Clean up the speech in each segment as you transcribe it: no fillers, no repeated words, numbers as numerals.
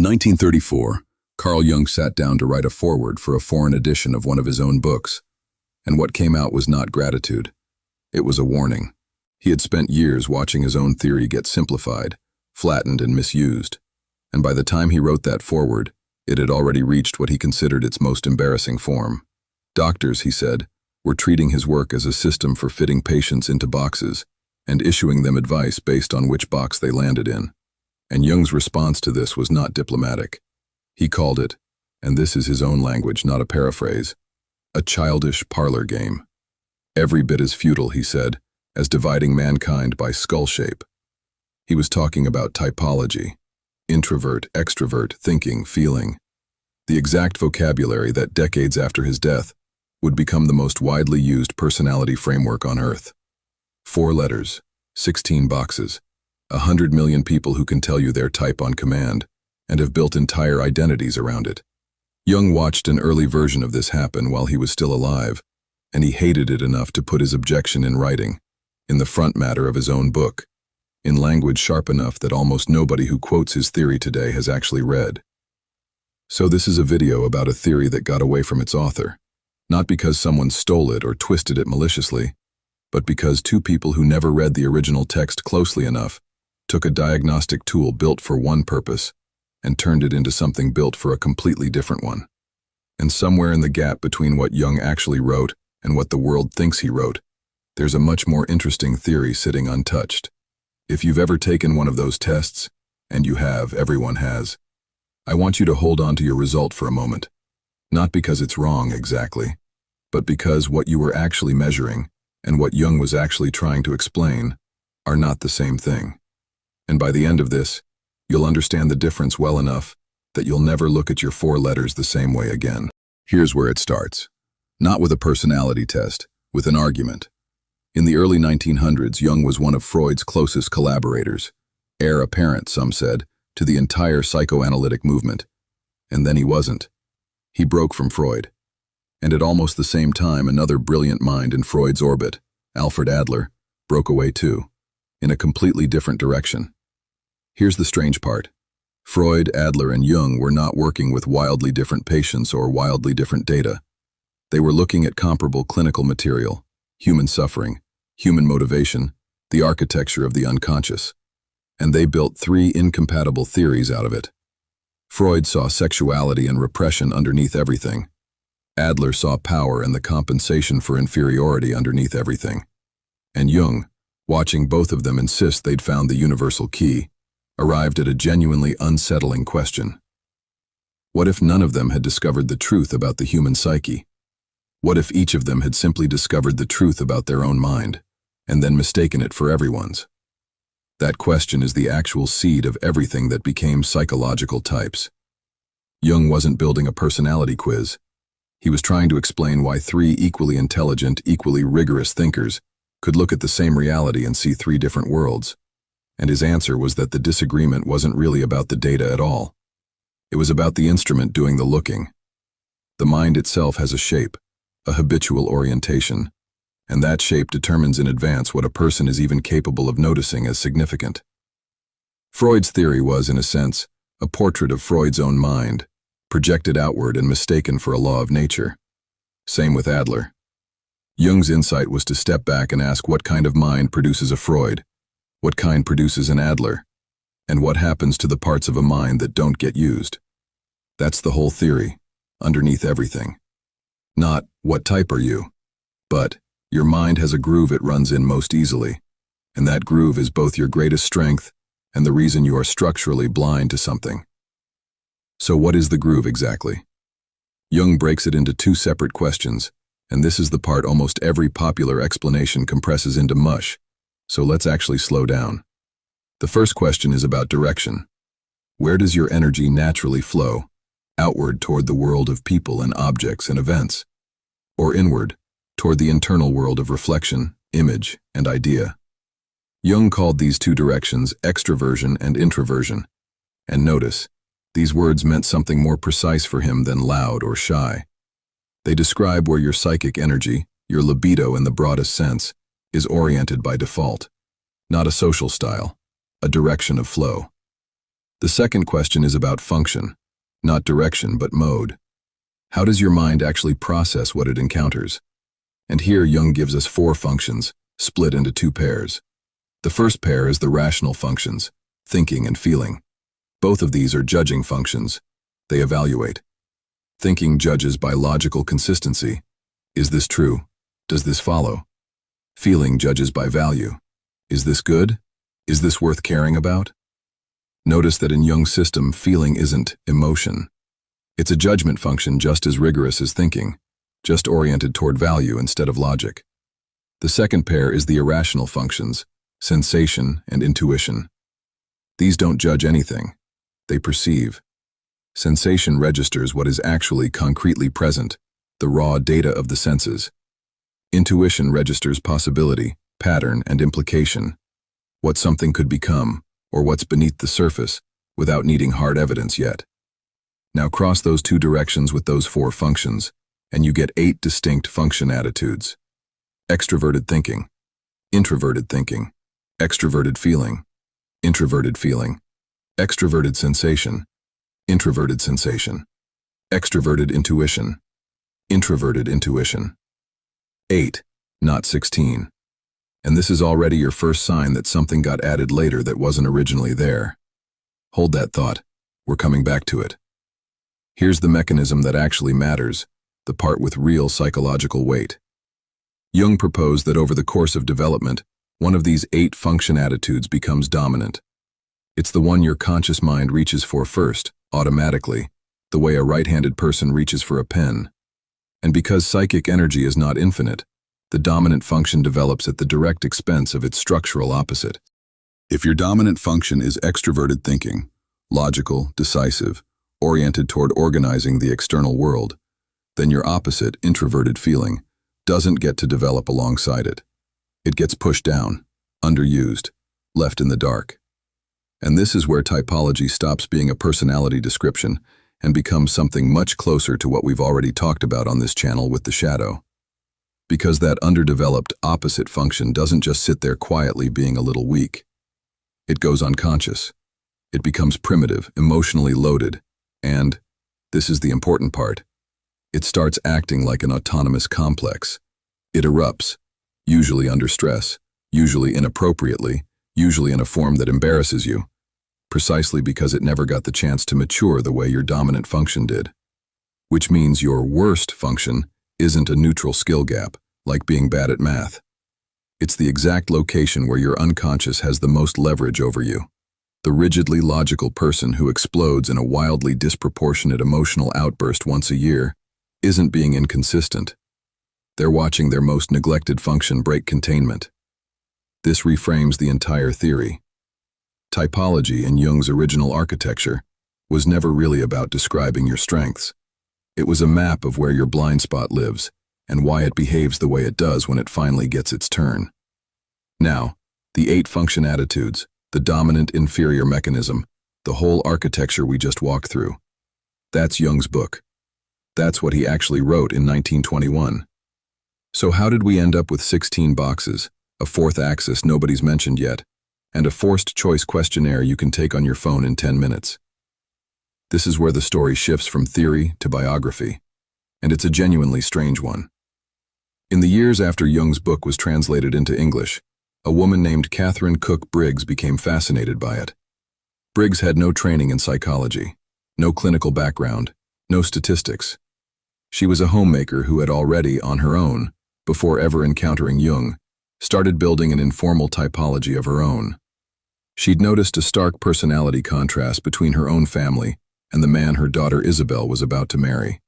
1934, Carl Jung sat down to write a foreword for a foreign edition of one of his own books, and what came out was not gratitude. It was a warning. He had spent years watching his own theory get simplified, flattened, and misused, and by the time he wrote that foreword, it had already reached what he considered its most embarrassing form. Doctors, he said, were treating his work as a system for fitting patients into boxes and issuing them advice based on which box they landed in. And Jung's response to this was not diplomatic. He called it, and this is his own language, not a paraphrase, a childish parlor game. Every bit as futile, he said, as dividing mankind by skull shape. He was talking about typology, introvert, extrovert, thinking, feeling, the exact vocabulary that decades after his death would become the most widely used personality framework on Earth. 4 letters, 16 boxes, 100 million people who can tell you their type on command and have built entire identities around it. Jung watched an early version of this happen while he was still alive, and he hated it enough to put his objection in writing, in the front matter of his own book, in language sharp enough that almost nobody who quotes his theory today has actually read. So this is a video about a theory that got away from its author, not because someone stole it or twisted it maliciously, but because 2 people who never read the original text closely enough took a diagnostic tool built for one purpose and turned it into something built for a completely different one. And somewhere in the gap between what Jung actually wrote and what the world thinks he wrote, there's a much more interesting theory sitting untouched. If you've ever taken one of those tests, and you have, everyone has, I want you to hold on to your result for a moment. Not because it's wrong exactly, but because what you were actually measuring and what Jung was actually trying to explain are not the same thing. And by the end of this, you'll understand the difference well enough that you'll never look at your 4 letters the same way again. Here's where it starts. Not with a personality test, with an argument. In the early 1900s, Jung was one of Freud's closest collaborators, heir apparent, some said, to the entire psychoanalytic movement. And then he wasn't. He broke from Freud. And at almost the same time, another brilliant mind in Freud's orbit, Alfred Adler, broke away too, in a completely different direction. Here's the strange part. Freud, Adler, and Jung were not working with wildly different patients or wildly different data. They were looking at comparable clinical material, human suffering, human motivation, the architecture of the unconscious. And they built 3 incompatible theories out of it. Freud saw sexuality and repression underneath everything. Adler saw power and the compensation for inferiority underneath everything. And Jung, watching both of them insist they'd found the universal key, arrived at a genuinely unsettling question. What if none of them had discovered the truth about the human psyche? What if each of them had simply discovered the truth about their own mind, and then mistaken it for everyone's? That question is the actual seed of everything that became psychological types. Jung wasn't building a personality quiz. He was trying to explain why 3 equally intelligent, equally rigorous thinkers could look at the same reality and see 3 different worlds. And his answer was that the disagreement wasn't really about the data at all. It was about the instrument doing the looking. The mind itself has a shape, a habitual orientation, and that shape determines in advance what a person is even capable of noticing as significant. Freud's theory was, in a sense, a portrait of Freud's own mind, projected outward and mistaken for a law of nature. Same with Adler. Jung's insight was to step back and ask what kind of mind produces a Freud, what kind produces an Adler, and what happens to the parts of a mind that don't get used. That's the whole theory, underneath everything. Not, what type are you? But, your mind has a groove it runs in most easily, and that groove is both your greatest strength and the reason you are structurally blind to something. So what is the groove exactly? Jung breaks it into 2 separate questions, and this is the part almost every popular explanation compresses into mush, so let's actually slow down. The first question is about direction. Where does your energy naturally flow? Outward toward the world of people and objects and events, or inward, toward the internal world of reflection, image, and idea? Jung called these 2 directions extroversion and introversion. And notice, these words meant something more precise for him than loud or shy. They describe where your psychic energy, your libido in the broadest sense, is oriented by default. Not a social style, a direction of flow. The second question is about function, not direction but mode. How does your mind actually process what it encounters? And here Jung gives us 4 functions, split into 2 pairs. The first pair is the rational functions, thinking and feeling. Both of these are judging functions. They evaluate. Thinking judges by logical consistency. Is this true? Does this follow? Feeling judges by value. Is this good? Is this worth caring about? Notice that in Jung's system, feeling isn't emotion. It's a judgment function just as rigorous as thinking, just oriented toward value instead of logic. The second pair is the irrational functions, sensation and intuition. These don't judge anything. They perceive. Sensation registers what is actually concretely present, the raw data of the senses. Intuition registers possibility, pattern, and implication, what something could become, or what's beneath the surface, without needing hard evidence yet. Now cross those 2 directions with those 4 functions, and you get 8 distinct function attitudes. Extroverted thinking, introverted thinking, extroverted feeling, introverted feeling, extroverted sensation, introverted sensation, extroverted intuition, introverted intuition. 8, not 16. And this is already your first sign that something got added later that wasn't originally there. Hold that thought. We're coming back to it. Here's the mechanism that actually matters, the part with real psychological weight. Jung proposed that over the course of development, one of these 8 function attitudes becomes dominant. It's the one your conscious mind reaches for first, automatically, the way a right-handed person reaches for a pen. And because psychic energy is not infinite, the dominant function develops at the direct expense of its structural opposite. If your dominant function is extroverted thinking, logical, decisive, oriented toward organizing the external world, then your opposite, introverted feeling, doesn't get to develop alongside it. It gets pushed down, underused, left in the dark. And this is where typology stops being a personality description and becomes something much closer to what we've already talked about on this channel with the shadow. Because that underdeveloped opposite function doesn't just sit there quietly being a little weak. It goes unconscious. It becomes primitive, emotionally loaded, and, this is the important part, it starts acting like an autonomous complex. It erupts, usually under stress, usually inappropriately, usually in a form that embarrasses you, precisely because it never got the chance to mature the way your dominant function did. Which means your worst function isn't a neutral skill gap, like being bad at math. It's the exact location where your unconscious has the most leverage over you. The rigidly logical person who explodes in a wildly disproportionate emotional outburst once a year isn't being inconsistent. They're watching their most neglected function break containment. This reframes the entire theory. Typology in Jung's original architecture was never really about describing your strengths. It was a map of where your blind spot lives and why it behaves the way it does when it finally gets its turn. Now, the 8 function attitudes, the dominant inferior mechanism, the whole architecture we just walked through. That's Jung's book. That's what he actually wrote in 1921. So how did we end up with 16 boxes, a 4th axis nobody's mentioned yet, and a forced choice questionnaire you can take on your phone in 10 minutes? This is where the story shifts from theory to biography, and it's a genuinely strange one. In the years after Jung's book was translated into English, a woman named Catherine Cook Briggs became fascinated by it. Briggs had no training in psychology, no clinical background, no statistics. She was a homemaker who had already, on her own, before ever encountering Jung, started building an informal typology of her own. She'd noticed a stark personality contrast between her own family and the man her daughter Isabel was about to marry,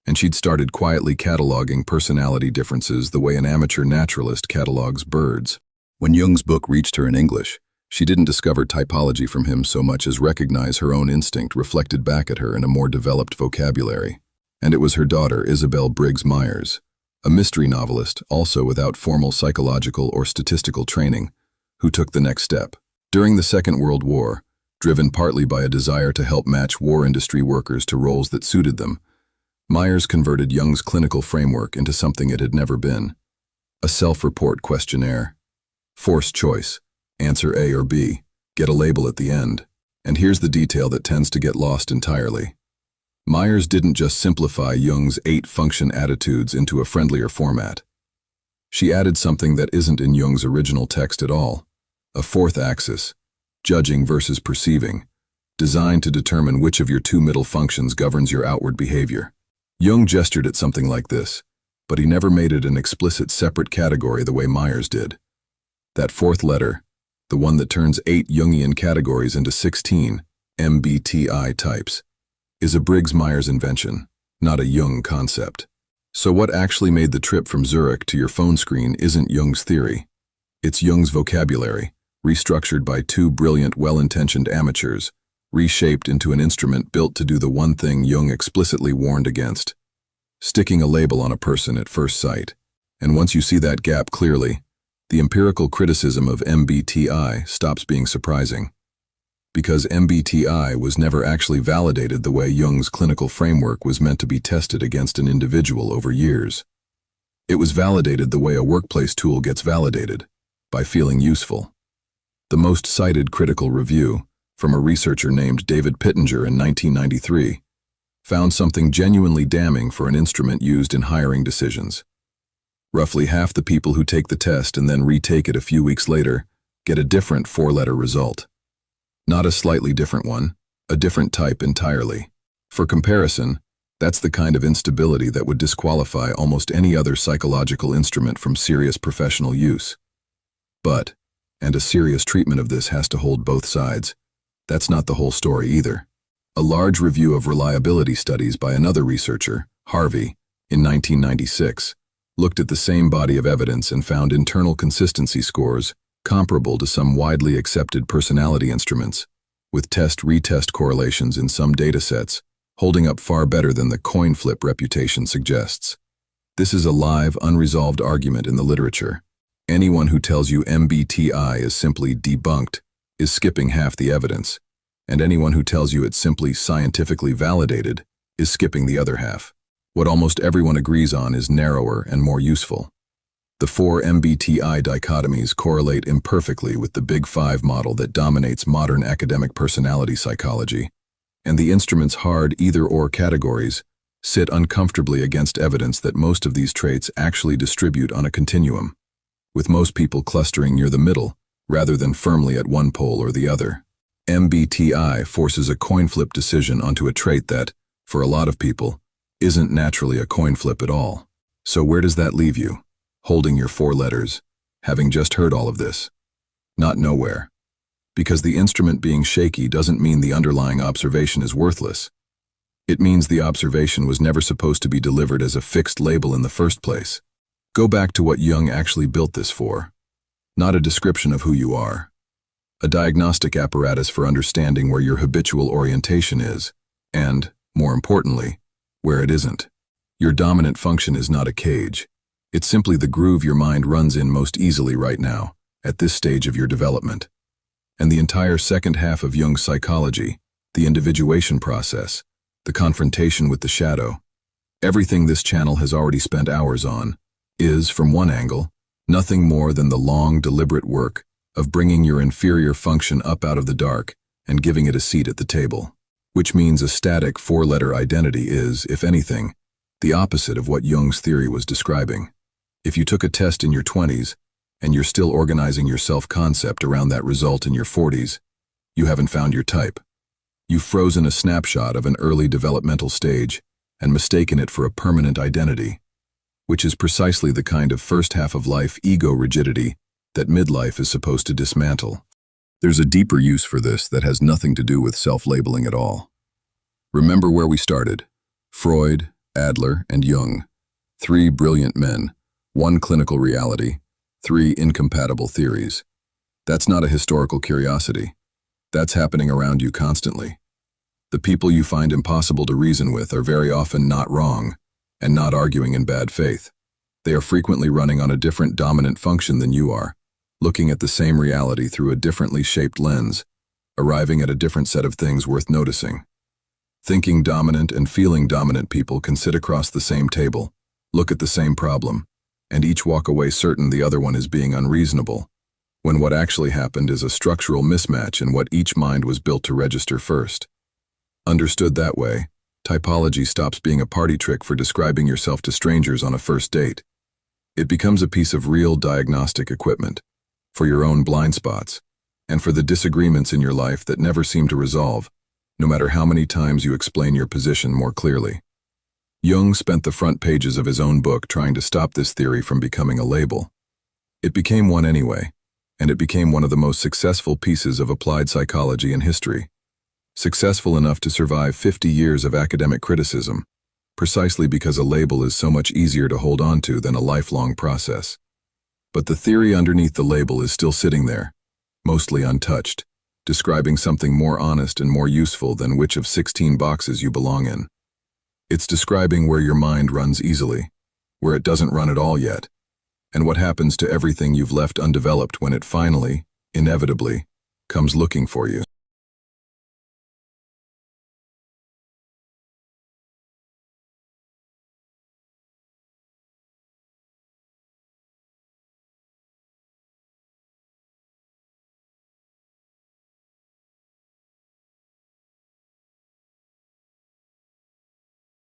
and she'd started quietly cataloging personality differences the way an amateur naturalist catalogs birds. When Jung's book reached her in English, she didn't discover typology from him so much as recognize her own instinct reflected back at her in a more developed vocabulary. And it was her daughter, Isabel Briggs Myers, a mystery novelist, also without formal psychological or statistical training, who took the next step. During the Second World War, driven partly by a desire to help match war industry workers to roles that suited them, Myers converted Jung's clinical framework into something it had never been: a self-report questionnaire. Forced choice, answer A or B, get a label at the end, And here's the detail that tends to get lost entirely. Myers didn't just simplify Jung's 8 function attitudes into a friendlier format. She added something that isn't in Jung's original text at all, a 4th axis, judging versus perceiving, designed to determine which of your 2 middle functions governs your outward behavior. Jung gestured at something like this, but he never made it an explicit separate category the way Myers did. That 4th letter, the one that turns 8 Jungian categories into 16 MBTI types, is a Briggs-Myers invention, not a Jung concept. So what actually made the trip from Zurich to your phone screen isn't Jung's theory. It's Jung's vocabulary, restructured by 2 brilliant, well-intentioned amateurs, reshaped into an instrument built to do the one thing Jung explicitly warned against: sticking a label on a person at first sight. And once you see that gap clearly, the empirical criticism of MBTI stops being surprising. Because MBTI was never actually validated the way Jung's clinical framework was meant to be tested against an individual over years. It was validated the way a workplace tool gets validated, by feeling useful. The most cited critical review, from a researcher named David Pittenger in 1993, found something genuinely damning for an instrument used in hiring decisions. Roughly half the people who take the test and then retake it a few weeks later get a different 4-letter result. Not a slightly different one, a different type entirely. For comparison, that's the kind of instability that would disqualify almost any other psychological instrument from serious professional use. But, and a serious treatment of this has to hold both sides, that's not the whole story either. A large review of reliability studies by another researcher, Harvey, in 1996, looked at the same body of evidence and found internal consistency scores comparable to some widely accepted personality instruments, with test-retest correlations in some datasets holding up far better than the coin flip reputation suggests. This is a live, unresolved argument in the literature. Anyone who tells you MBTI is simply debunked is skipping half the evidence, and anyone who tells you it's simply scientifically validated is skipping the other half. What almost everyone agrees on is narrower and more useful. The 4 MBTI dichotomies correlate imperfectly with the Big Five model that dominates modern academic personality psychology, and the instrument's hard either-or categories sit uncomfortably against evidence that most of these traits actually distribute on a continuum, with most people clustering near the middle rather than firmly at one pole or the other. MBTI forces a coin flip decision onto a trait that, for a lot of people, isn't naturally a coin flip at all. So where does that leave you? Holding your 4 letters, having just heard all of this? Not nowhere. Because the instrument being shaky doesn't mean the underlying observation is worthless. It means the observation was never supposed to be delivered as a fixed label in the first place. Go back to what Jung actually built this for. Not a description of who you are. A diagnostic apparatus for understanding where your habitual orientation is, and, more importantly, where it isn't. Your dominant function is not a cage. It's simply the groove your mind runs in most easily right now, at this stage of your development. And the entire second half of Jung's psychology, the individuation process, the confrontation with the shadow, everything this channel has already spent hours on, is, from one angle, nothing more than the long, deliberate work of bringing your inferior function up out of the dark and giving it a seat at the table. Which means a static 4-letter identity is, if anything, the opposite of what Jung's theory was describing. If you took a test in your 20s, and you're still organizing your self-concept around that result in your 40s, you haven't found your type. You've frozen a snapshot of an early developmental stage and mistaken it for a permanent identity, which is precisely the kind of first half of life ego rigidity that midlife is supposed to dismantle. There's a deeper use for this that has nothing to do with self-labeling at all. Remember where we started. Freud, Adler, and Jung. 3 brilliant men, 1 clinical reality, 3 incompatible theories. That's not a historical curiosity. That's happening around you constantly. The people you find impossible to reason with are very often not wrong, and not arguing in bad faith. They are frequently running on a different dominant function than you are, looking at the same reality through a differently shaped lens, arriving at a different set of things worth noticing. Thinking dominant and feeling dominant people can sit across the same table, look at the same problem, and each walk away certain the other one is being unreasonable, when what actually happened is a structural mismatch in what each mind was built to register first. Understood that way, typology stops being a party trick for describing yourself to strangers on a first date. It becomes a piece of real diagnostic equipment, for your own blind spots, and for the disagreements in your life that never seem to resolve, no matter how many times you explain your position more clearly. Jung spent the front pages of his own book trying to stop this theory from becoming a label. It became one anyway, and it became one of the most successful pieces of applied psychology in history. Successful enough to survive 50 years of academic criticism, precisely because a label is so much easier to hold on to than a lifelong process. But the theory underneath the label is still sitting there, mostly untouched, describing something more honest and more useful than which of 16 boxes you belong in. It's describing where your mind runs easily, where it doesn't run at all yet, and what happens to everything you've left undeveloped when it finally, inevitably, comes looking for you.